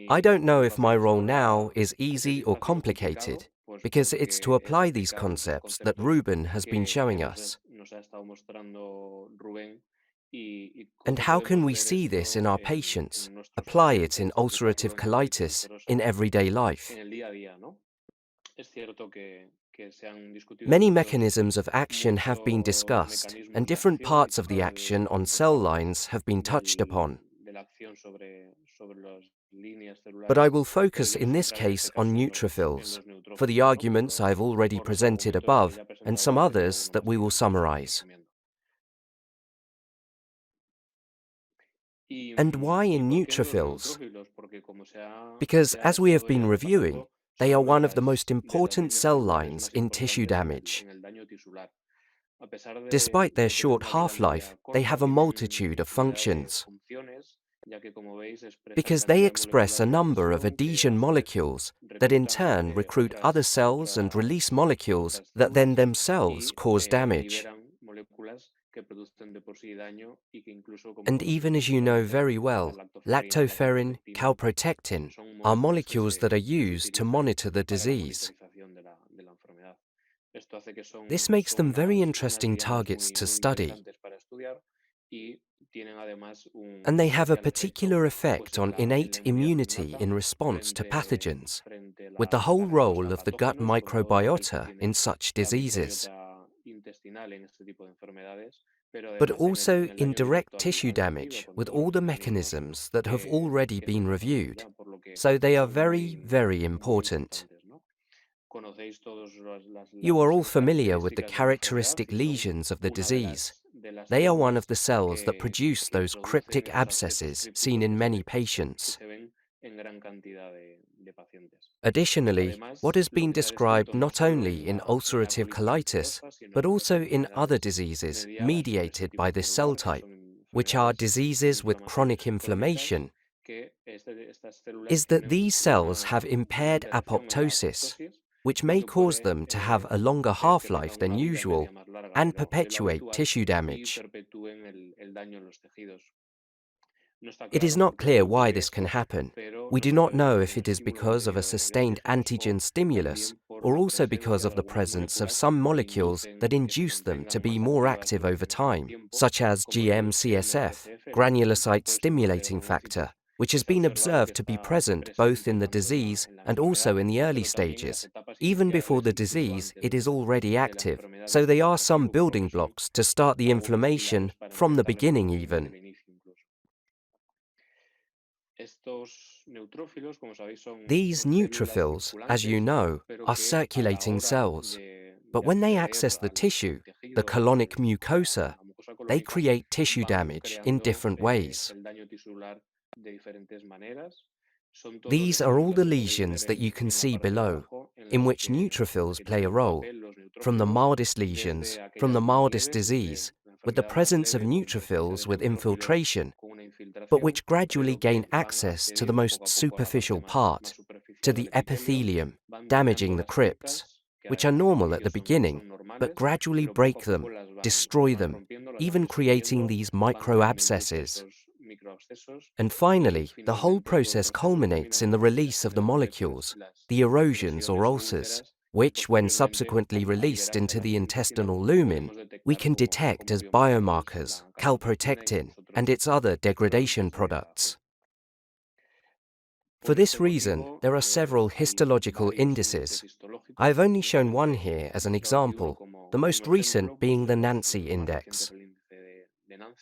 I don't know if my role now is easy or complicated, because it's to apply these concepts that Ruben has been showing us. And how can we see this in our patients, apply it in ulcerative colitis in everyday life? Many mechanisms of action have been discussed, and different parts of the action on cell lines have been touched upon. But I will focus in this case on neutrophils, for the arguments I have already presented above, and some others that we will summarize. And why in neutrophils? Because, as we have been reviewing, they are one of the most important cell lines in tissue damage. Despite their short half-life, they have a multitude of functions. Because they express a number of adhesion molecules that in turn recruit other cells and release molecules that then themselves cause damage. And even as you know very well, lactoferrin, calprotectin are molecules that are used to monitor the disease. This makes them very interesting targets to study. And they have a particular effect on innate immunity in response to pathogens, with the whole role of the gut microbiota in such diseases, but also in direct tissue damage with all the mechanisms that have already been reviewed. So they are very, very important. You are all familiar with the characteristic lesions of the disease. They are one of the cells that produce those cryptic abscesses seen in many patients. Additionally, what has been described not only in ulcerative colitis, but also in other diseases mediated by this cell type, which are diseases with chronic inflammation, is that these cells have impaired apoptosis, which may cause them to have a longer half-life than usual and perpetuate tissue damage. It is not clear why this can happen. We do not know if it is because of a sustained antigen stimulus or also because of the presence of some molecules that induce them to be more active over time, such as GM-CSF, granulocyte stimulating factor, which has been observed to be present both in the disease and also in the early stages. Even before the disease, it is already active, so they are some building blocks to start the inflammation from the beginning even. These neutrophils, as you know, are circulating cells, but when they access the tissue, the colonic mucosa, they create tissue damage in different ways. These are all the lesions that you can see below, in which neutrophils play a role, from the mildest lesions, from the mildest disease, with the presence of neutrophils with infiltration, but which gradually gain access to the most superficial part, to the epithelium, damaging the crypts, which are normal at the beginning, but gradually break them, destroy them, even creating these microabscesses. And finally, the whole process culminates in the release of the molecules, the erosions or ulcers, which, when subsequently released into the intestinal lumen, we can detect as biomarkers, calprotectin, and its other degradation products. For this reason, there are several histological indices. I have only shown one here as an example, the most recent being the Nancy index.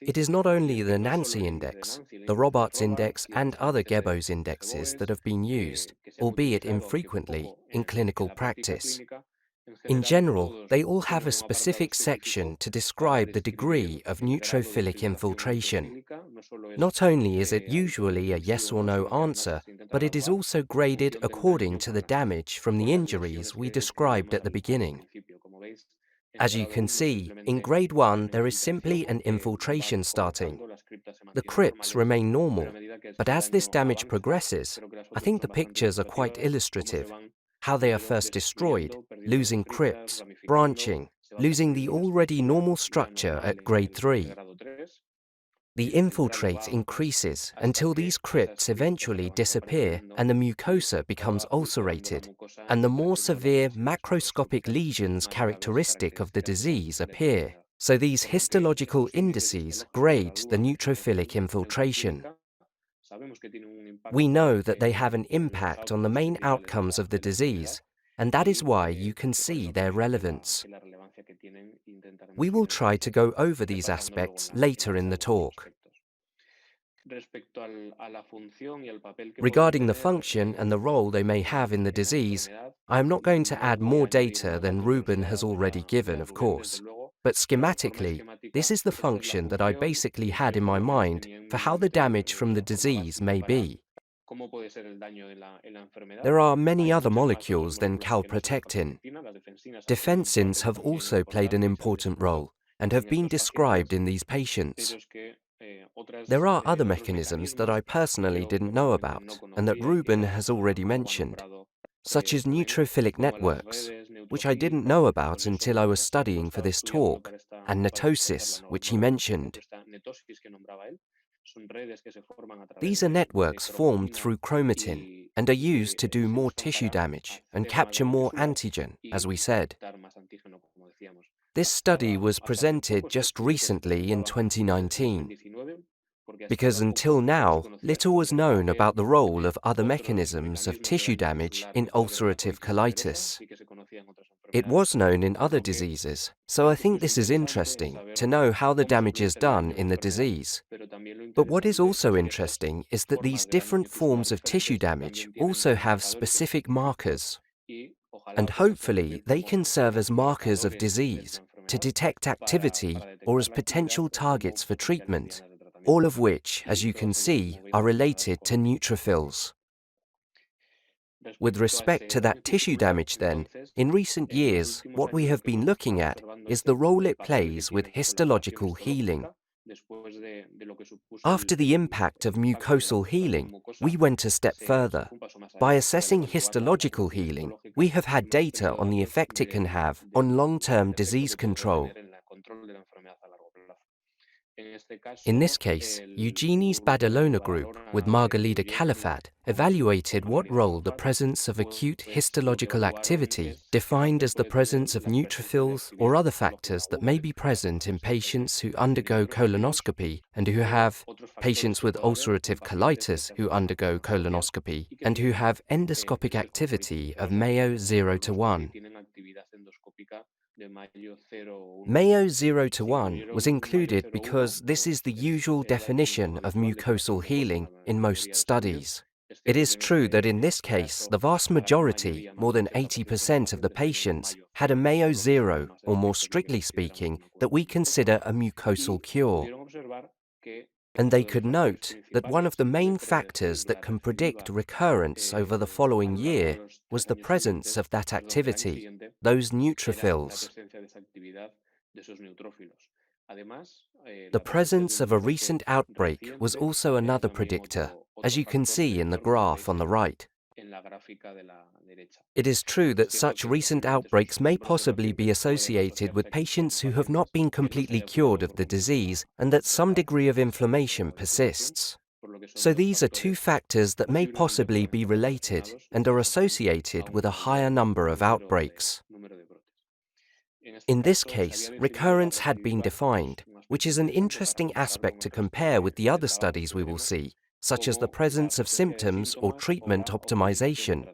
It is not only the Nancy index, the Robarts index and other Gebos indexes that have been used, albeit infrequently, in clinical practice. In general, they all have a specific section to describe the degree of neutrophilic infiltration. Not only is it usually a yes or no answer, but it is also graded according to the damage from the injuries we described at the beginning. As you can see, in grade 1 there is simply an infiltration starting. The crypts remain normal, but as this damage progresses, I think the pictures are quite illustrative. How they are first destroyed, losing crypts, branching, losing the already normal structure at grade 3. The infiltrate increases until these crypts eventually disappear and the mucosa becomes ulcerated, and the more severe macroscopic lesions characteristic of the disease appear. So these histological indices grade the neutrophilic infiltration. We know that they have an impact on the main outcomes of the disease, and that is why you can see their relevance. We will try to go over these aspects later in the talk. Regarding the function and the role they may have in the disease, I am not going to add more data than Ruben has already given, of course. But schematically, this is the function that I basically had in my mind for how the damage from the disease may be. There are many other molecules than calprotectin. Defensins have also played an important role and have been described in these patients. There are other mechanisms that I personally didn't know about and that Ruben has already mentioned, such as neutrophilic networks, which I didn't know about until I was studying for this talk, and netosis, which he mentioned. These are networks formed through chromatin and are used to do more tissue damage and capture more antigen, as we said. This study was presented just recently in 2019, because until now, little was known about the role of other mechanisms of tissue damage in ulcerative colitis. It was known in other diseases, so I think this is interesting to know how the damage is done in the disease. But what is also interesting is that these different forms of tissue damage also have specific markers, and hopefully they can serve as markers of disease to detect activity or as potential targets for treatment, all of which, as you can see, are related to neutrophils. With respect to that tissue damage then, in recent years, what we have been looking at is the role it plays with histological healing. After the impact of mucosal healing, we went a step further. By assessing histological healing, we have had data on the effect it can have on long-term disease control. In this case, Eugeni's Badalona group with Margalida Califat evaluated what role the presence of acute histological activity, defined as the presence of neutrophils or other factors that may be present in patients who undergo colonoscopy and who have patients with ulcerative colitis who undergo colonoscopy and who have endoscopic activity of Mayo 0 to 1. Mayo 0 to 1 was included because this is the usual definition of mucosal healing in most studies. It is true that in this case, the vast majority, more than 80% of the patients, had a Mayo 0, or more strictly speaking, that we consider a mucosal cure. And they could note that one of the main factors that can predict recurrence over the following year was the presence of that activity, those neutrophils. The presence of a recent outbreak was also another predictor, as you can see in the graph on the right. It is true that such recent outbreaks may possibly be associated with patients who have not been completely cured of the disease and that some degree of inflammation persists. So these are two factors that may possibly be related and are associated with a higher number of outbreaks. In this case, recurrence had been defined, which is an interesting aspect to compare with the other studies we will see, such as the presence of symptoms or treatment optimization.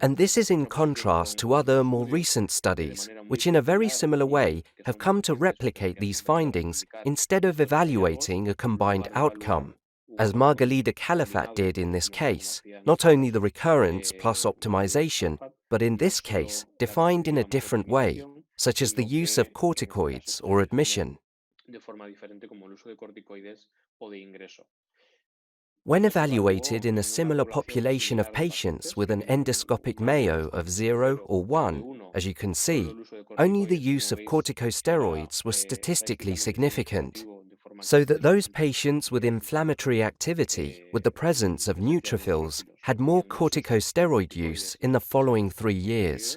And this is in contrast to other more recent studies, which in a very similar way have come to replicate these findings instead of evaluating a combined outcome, as Margalida Califat did in this case, not only the recurrence plus optimization, but in this case defined in a different way, such as the use of corticoids or admission. When evaluated in a similar population of patients with an endoscopic Mayo of 0 or 1, as you can see, only the use of corticosteroids was statistically significant, so that those patients with inflammatory activity with the presence of neutrophils had more corticosteroid use in the following 3 years.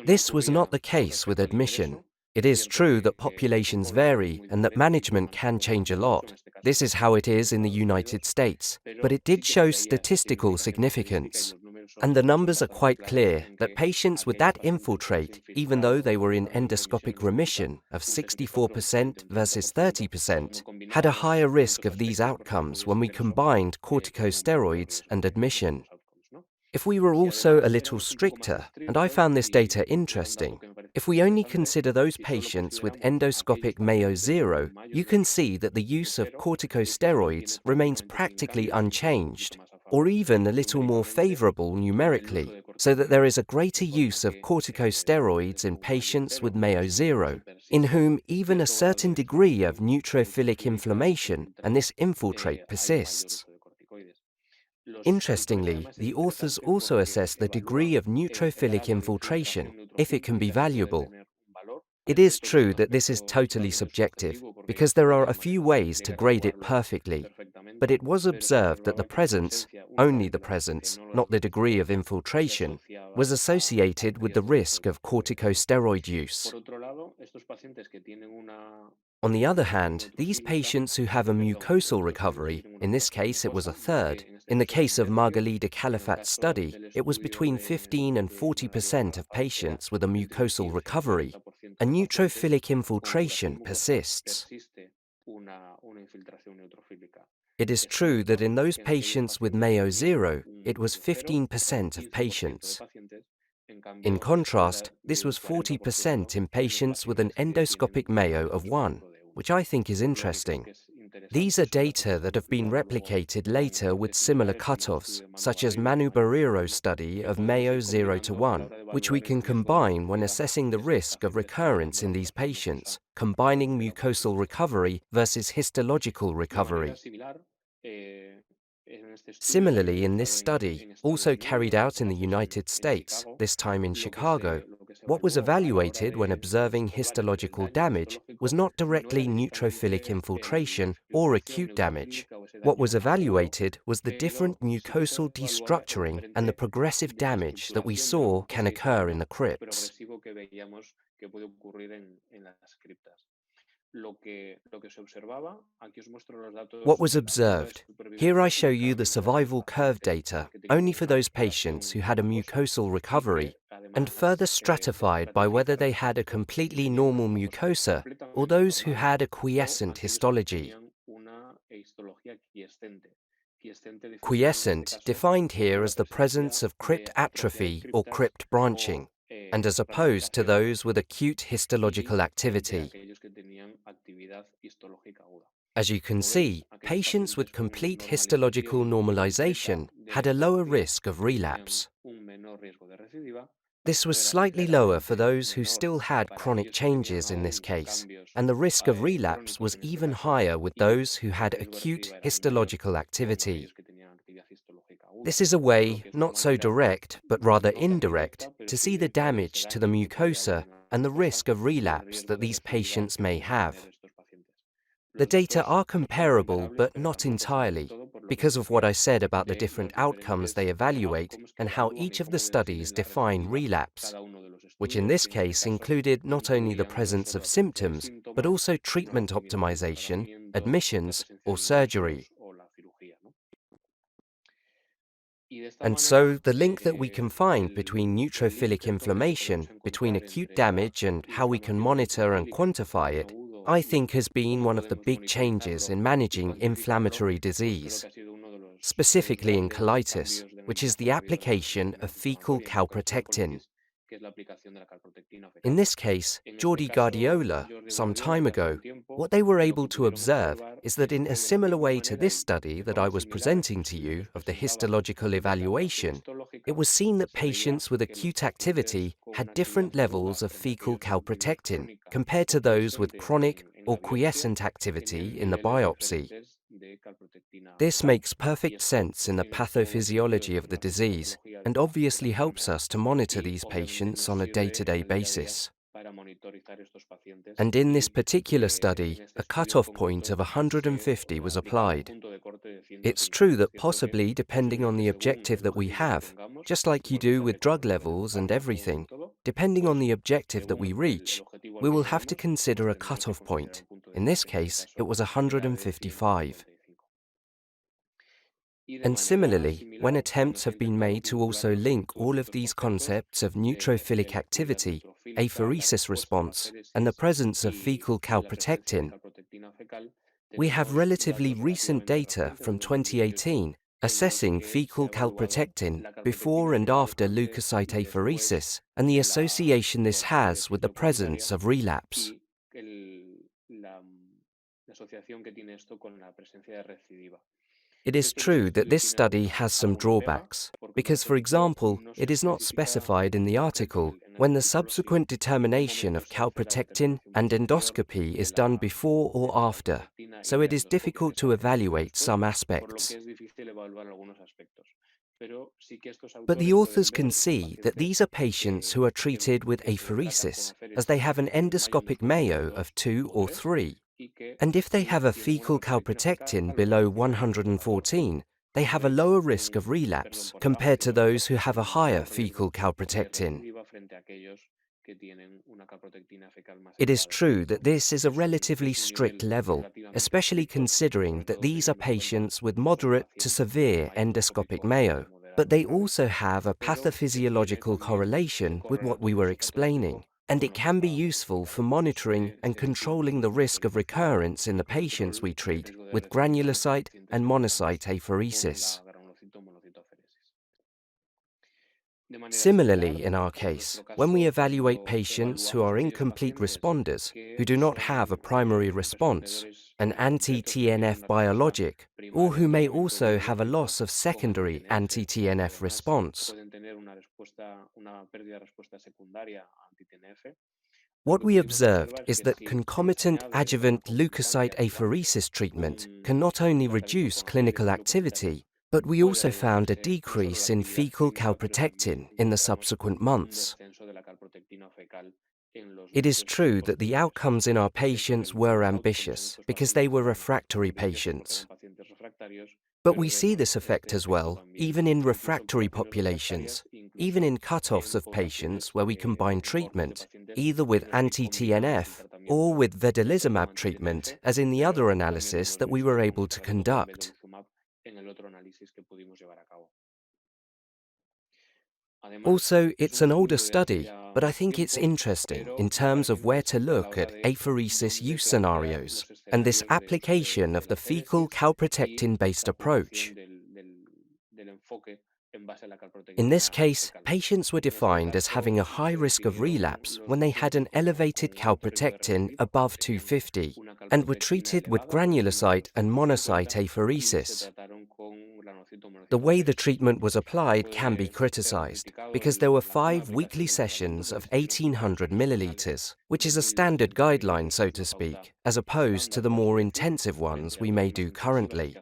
This was not the case with admission, It is true that populations vary and that management can change a lot. This is how it is in the United States, but it did show statistical significance. And the numbers are quite clear that patients with that infiltrate, even though they were in endoscopic remission of 64% versus 30%, had a higher risk of these outcomes when we combined corticosteroids and admission. If we were also a little stricter, and I found this data interesting, if we only consider those patients with endoscopic Mayo 0, you can see that the use of corticosteroids remains practically unchanged, or even a little more favorable numerically, so that there is a greater use of corticosteroids in patients with Mayo 0, in whom even a certain degree of neutrophilic inflammation and this infiltrate persists. Interestingly, the authors also assess the degree of neutrophilic infiltration, if it can be valuable. It is true that this is totally subjective, because there are a few ways to grade it perfectly. But it was observed that the presence, only the presence, not the degree of infiltration, was associated with the risk of corticosteroid use. On the other hand, these patients who have a mucosal recovery, in this case it was a third, in the case of Margalida Califat's study, it was between 15 and 40% of patients with a mucosal recovery, a neutrophilic infiltration persists. It is true that in those patients with Mayo 0, it was 15% of patients. In contrast, this was 40% in patients with an endoscopic Mayo of 1, which I think is interesting. These are data that have been replicated later with similar cutoffs, such as Manu Barrero's study of Mayo 0 to 1, which we can combine when assessing the risk of recurrence in these patients, combining mucosal recovery versus histological recovery. Similarly, in this study, also carried out in the United States, this time in Chicago, what was evaluated when observing histological damage was not directly neutrophilic infiltration or acute damage. What was evaluated was the different mucosal destructuring and the progressive damage that we saw can occur in the crypts. What was observed? Here I show you the survival curve data only for those patients who had a mucosal recovery, and further stratified by whether they had a completely normal mucosa or those who had a quiescent histology. Quiescent defined here as the presence of crypt atrophy or crypt branching, and as opposed to those with acute histological activity. As you can see, patients with complete histological normalization had a lower risk of relapse. This was slightly lower for those who still had chronic changes in this case, and the risk of relapse was even higher with those who had acute histological activity. This is a way, not so direct, but rather indirect, to see the damage to the mucosa and the risk of relapse that these patients may have. The data are comparable, but not entirely, because of what I said about the different outcomes they evaluate and how each of the studies define relapse, which in this case included not only the presence of symptoms, but also treatment optimization, admissions, or surgery. And so, the link that we can find between neutrophilic inflammation, between acute damage and how we can monitor and quantify it, I think has been one of the big changes in managing inflammatory disease, specifically in colitis, which is the application of fecal calprotectin. In this case, Jordi Guardiola, some time ago, what they were able to observe is that in a similar way to this study that I was presenting to you of the histological evaluation, it was seen that patients with acute activity had different levels of fecal calprotectin compared to those with chronic or quiescent activity in the biopsy. This makes perfect sense in the pathophysiology of the disease and obviously helps us to monitor these patients on a day-to-day basis. And in this particular study, a cutoff point of 150 was applied. It's true that possibly, depending on the objective that we have, just like you do with drug levels and everything, depending on the objective that we reach, we will have to consider a cutoff point. In this case, it was 155. And similarly, when attempts have been made to also link all of these concepts of neutrophilic activity, apheresis response, and the presence of fecal calprotectin, we have relatively recent data from 2018 assessing fecal calprotectin before and after leukocyte apheresis and the association this has with the presence of relapse. It is true that this study has some drawbacks, because, for example, it is not specified in the article when the subsequent determination of calprotectin and endoscopy is done before or after, so it is difficult to evaluate some aspects. But the authors can see that these are patients who are treated with apheresis, as they have an endoscopic Mayo of 2 or 3. And if they have a fecal calprotectin below 114, they have a lower risk of relapse compared to those who have a higher fecal calprotectin. It is true that this is a relatively strict level, especially considering that these are patients with moderate to severe endoscopic Mayo, but they also have a pathophysiological correlation with what we were explaining, and it can be useful for monitoring and controlling the risk of recurrence in the patients we treat with granulocyte and monocyte apheresis. Similarly, in our case, when we evaluate patients who are incomplete responders, who do not have a primary response, an anti-TNF biologic, or who may also have a loss of secondary anti-TNF response, what we observed is that concomitant adjuvant leukocyte apheresis treatment can not only reduce clinical activity, but we also found a decrease in fecal calprotectin in the subsequent months. It is true that the outcomes in our patients were ambitious because they were refractory patients. But we see this effect as well, even in refractory populations, even in cutoffs of patients where we combine treatment, either with anti-TNF or with vedolizumab treatment, as in the other analysis that we were able to conduct. Also, it's an older study, but I think it's interesting in terms of where to look at apheresis use scenarios and this application of the fecal calprotectin-based approach. In this case, patients were defined as having a high risk of relapse when they had an elevated calprotectin above 250 and were treated with granulocyte and monocyte apheresis. The way the treatment was applied can be criticized, because there were 5 weekly sessions of 1800 milliliters, which is a standard guideline, so to speak, as opposed to the more intensive ones we may do currently.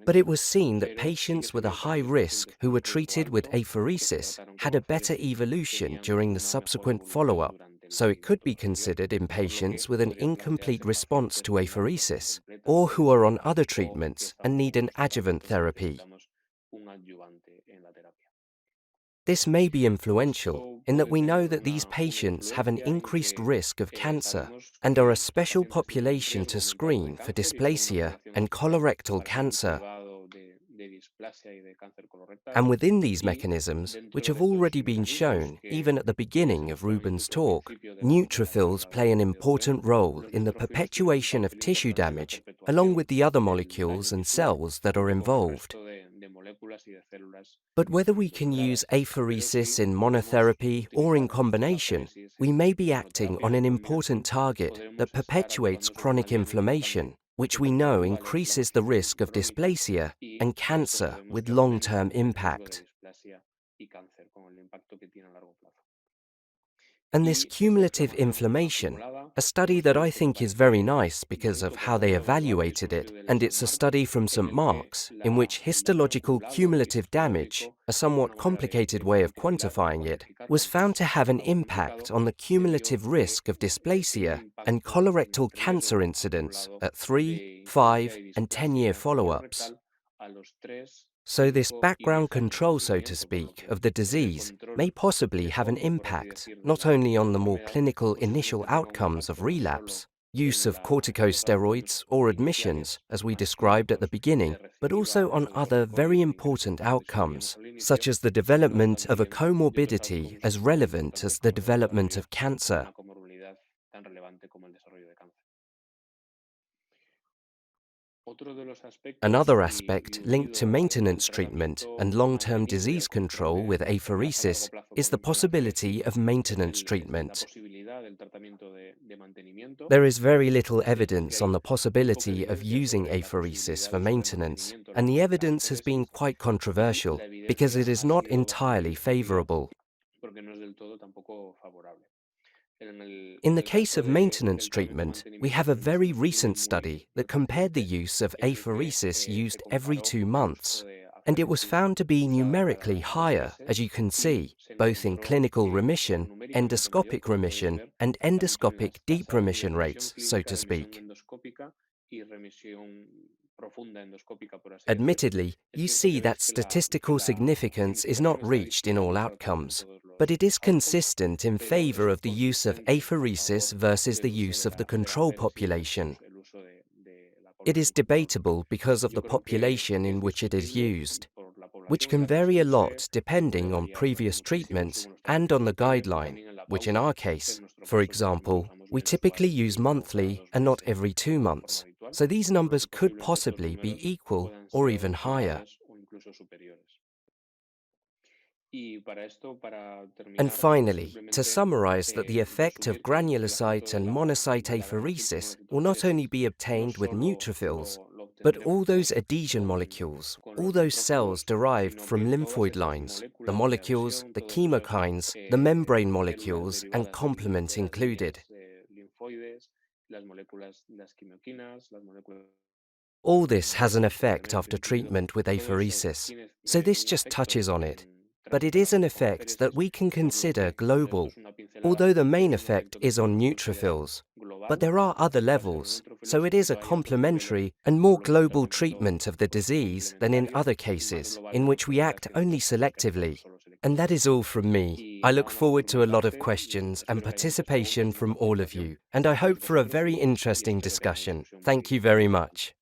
But it was seen that patients with a high risk who were treated with apheresis had a better evolution during the subsequent follow-up, so it could be considered in patients with an incomplete response to apheresis, or who are on other treatments and need an adjuvant therapy. This may be influential in that we know that these patients have an increased risk of cancer and are a special population to screen for dysplasia and colorectal cancer. And within these mechanisms, which have already been shown even at the beginning of Ruben's talk, neutrophils play an important role in the perpetuation of tissue damage, along with the other molecules and cells that are involved. But whether we can use apheresis in monotherapy or in combination, we may be acting on an important target that perpetuates chronic inflammation, which we know increases the risk of dysplasia and cancer with long-term impact. And this cumulative inflammation, a study that I think is very nice because of how they evaluated it, and it's a study from St. Mark's, in which histological cumulative damage, a somewhat complicated way of quantifying it, was found to have an impact on the cumulative risk of dysplasia and colorectal cancer incidence at 3, 5, and 10-year follow-ups. So this background control, so to speak, of the disease may possibly have an impact not only on the more clinical initial outcomes of relapse, use of corticosteroids or admissions, as we described at the beginning, but also on other very important outcomes, such as the development of a comorbidity as relevant as the development of cancer. Another aspect linked to maintenance treatment and long-term disease control with apheresis is the possibility of maintenance treatment. There is very little evidence on the possibility of using apheresis for maintenance, and the evidence has been quite controversial because it is not entirely favorable. In the case of maintenance treatment, we have a very recent study that compared the use of apheresis used every 2 months, and it was found to be numerically higher, as you can see, both in clinical remission, endoscopic remission, and endoscopic deep remission rates, so to speak. Admittedly, you see that statistical significance is not reached in all outcomes, but it is consistent in favor of the use of apheresis versus the use of the control population. It is debatable because of the population in which it is used, which can vary a lot depending on previous treatments and on the guideline, which in our case, for example, we typically use monthly and not every 2 months, so these numbers could possibly be equal or even higher. And finally, to summarize that the effect of granulocyte and monocyte apheresis will not only be obtained with neutrophils, but all those adhesion molecules, all those cells derived from lymphoid lines, the molecules, the chemokines, the membrane molecules, and complement included. All this has an effect after treatment with apheresis, so this just touches on it. But it is an effect that we can consider global, although the main effect is on neutrophils. But there are other levels, so it is a complementary and more global treatment of the disease than in other cases, in which we act only selectively. And that is all from me. I look forward to a lot of questions and participation from all of you, and I hope for a very interesting discussion. Thank you very much.